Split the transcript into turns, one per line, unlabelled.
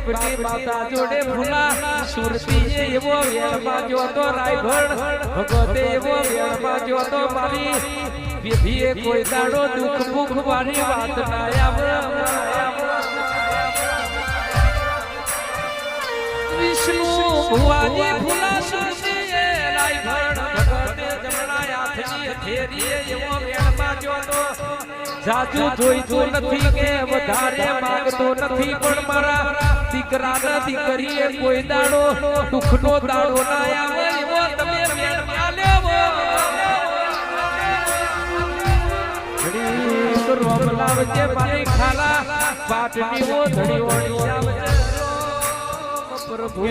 બાપની માતા જોડે ભૂલા સુરતી એવો વેણમાં જોતો રાયગઢ ભગતે એવો વેણમાં જોતો મારી વિધિએ કોઈ દાડો દુઃખ ભૂખ મારી વાત ના આવે વિષ્ણુ ભુવાજી ભૂલા સુરતી રાયગઢ ભગતે જમણા હાથની થેરીએ એવો વેણમાં જોતો જાજુ જોઈતો નથી કે વધારે માંગતો નથી પણ મારા દીકરાના દીકરીએ કોઈ દાડો દુઃખનો દાડો ના આવે એવો તમે વેણમાં લેવો ઘડી રોમ લાવજે મારી ખાલા પાટની ઓ ધડી ઓળી આવજે પ્રભુ